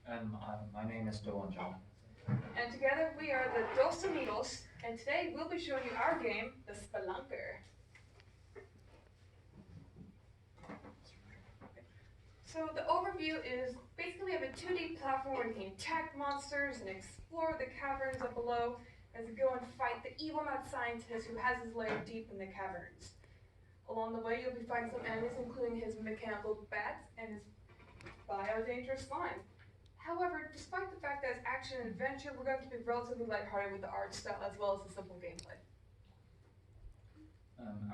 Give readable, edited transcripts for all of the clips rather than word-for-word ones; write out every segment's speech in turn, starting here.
My name is Doan John. And together we are the Dos Amigos, and today we'll be showing you our game, the Spelunker. So the overview is basically we have a 2D platform where you can attack monsters and explore the caverns up below as you go and fight the evil mad scientist who has his lair deep in the caverns. Along the way, you'll be fighting some enemies, including his mechanical bats and his bio-dangerous slime. However, despite the fact that it's action and adventure, we're going to be relatively lighthearted with the art style as well as the simple gameplay.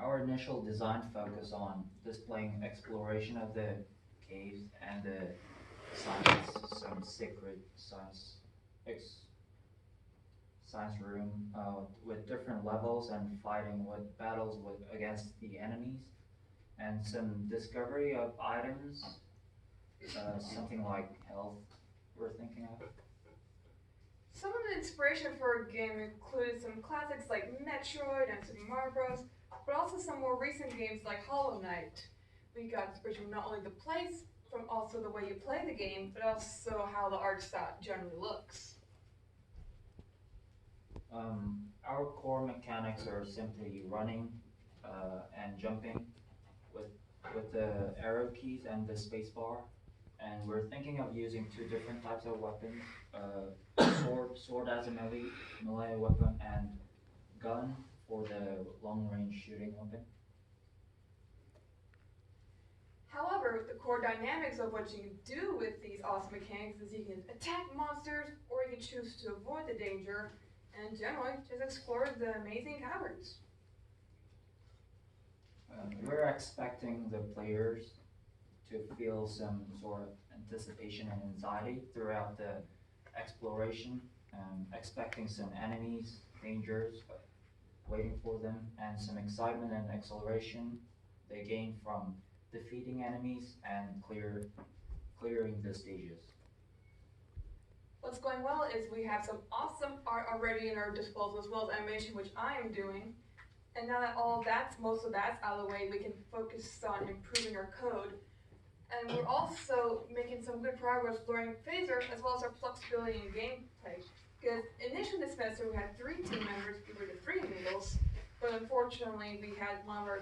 Our initial design focused on displaying exploration of the caves and the some secret science room with different levels and fighting with battles against the enemies and some discovery of items, something like health we're thinking of. Some of the inspiration for our game included some classics like Metroid and Super Mario Bros., but also some more recent games like Hollow Knight. We got inspiration from not only the place, from also the way you play the game, but also how the art style generally looks. Our core mechanics are simply running and jumping with with the arrow keys and the space bar. And we're thinking of using two different types of weapons: sword as a melee weapon, and gun for the long range shooting weapon. However, the core dynamics of what you can do with these awesome mechanics is you can attack monsters, or you can choose to avoid the danger, and generally just explore the amazing caverns. We're expecting the players to feel some sort of anticipation and anxiety throughout the exploration, expecting some enemies, dangers waiting for them, and some excitement and acceleration they gain from defeating enemies and clearing the stages. What's going well is we have some awesome art already in our disposal as well as animation, which I am doing. And now that most of that's out of the way, we can focus on improving our code. And we're also making some good progress learning Phaser as well as our flexibility in gameplay. Because initially this semester we had 3 team members, we were the 3 amigos, but unfortunately we had one of our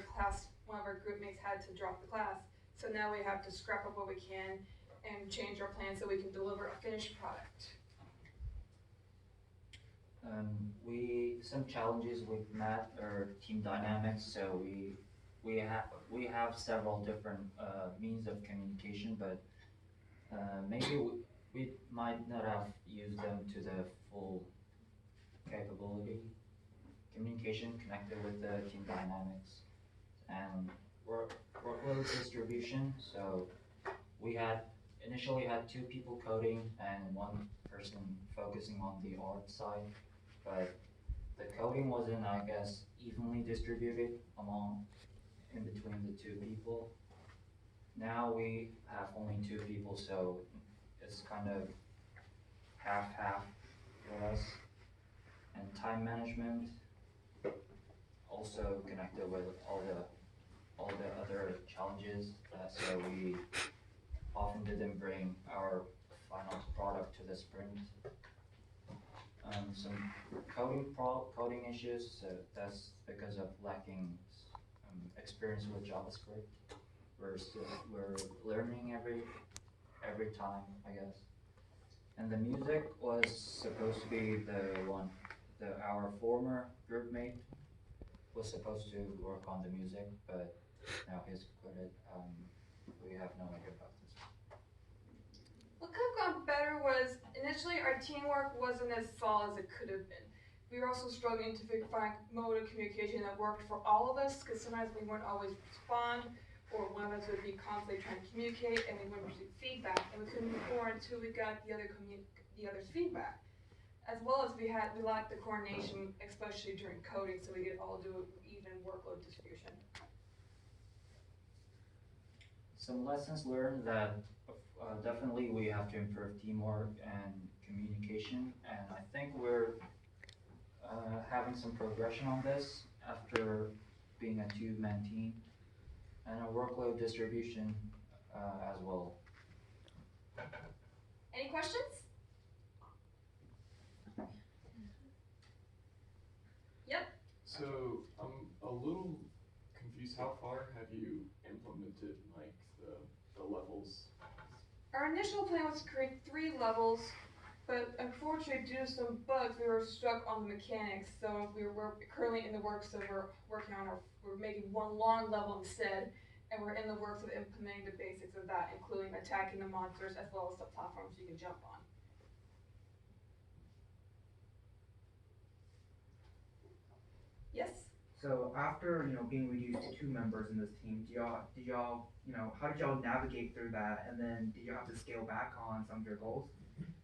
group mates had to drop the class. So now we have to scrap up what we can and change our plan so we can deliver a finished product. We some challenges we've met are team dynamics. So we have several different means of communication, but maybe we might not have used them to the full capability. Communication connected with the team dynamics and workload distribution. So we had initially had 2 people coding and 1 person focusing on the art side, but the coding wasn't, I guess, evenly distributed among in between the 2 people. Now we have only 2 people, so it's kind of half for us. And time management also connected with all the other challenges. So we often didn't bring our final product to the sprint. Some coding issues. So that's because of lacking experience with JavaScript. We're learning every time, I guess. And the music was supposed to be our former group mate was supposed to work on the music, but now he's quit it. We have no idea about this. What could have gone better was initially our teamwork wasn't as solid as it could have been. We were also struggling to find mode of communication that worked for all of us because sometimes we weren't always respond or one of us would be constantly trying to communicate and we wouldn't receive feedback and we couldn't move forward until we got the other's feedback. As well as we lacked the coordination, especially during coding, so we could all do even workload distribution. Some lessons learned that definitely we have to improve teamwork and communication, and I think we're having some progression on this after being a 2-man team and a workload distribution as well. Any questions? questions? Yep. So I'm a little confused. How far have you implemented like the levels? Our initial plan was to create 3 levels, but unfortunately due to some bugs, we were stuck on the mechanics. So we're currently in the works of we're making one long level instead, and we're in the works of implementing the basics of that, including attacking the monsters as well as the platforms you can jump on. Yes? So after, being reduced to 2 members in this team, did y'all, how did y'all navigate through that? And then did you have to scale back on some of your goals?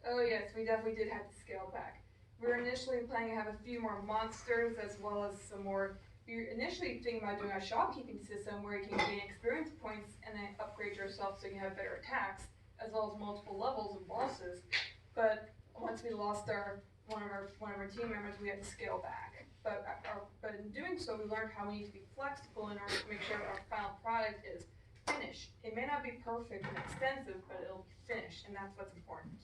Oh yes, we definitely did have to scale back. We were initially planning to have a few more monsters as well as some more. We were initially thinking about doing a shopkeeping system where you can gain experience points and then upgrade yourself so you can have better attacks, as well as multiple levels of bosses. But once we lost one of our team members, we had to scale back. But in doing so, we learned how we need to be flexible in order to make sure that our final product is finished. It may not be perfect and extensive, but it'll be finished, and that's what's important.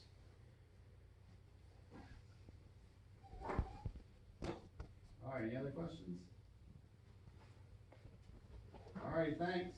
All right, any other questions? All right, thanks.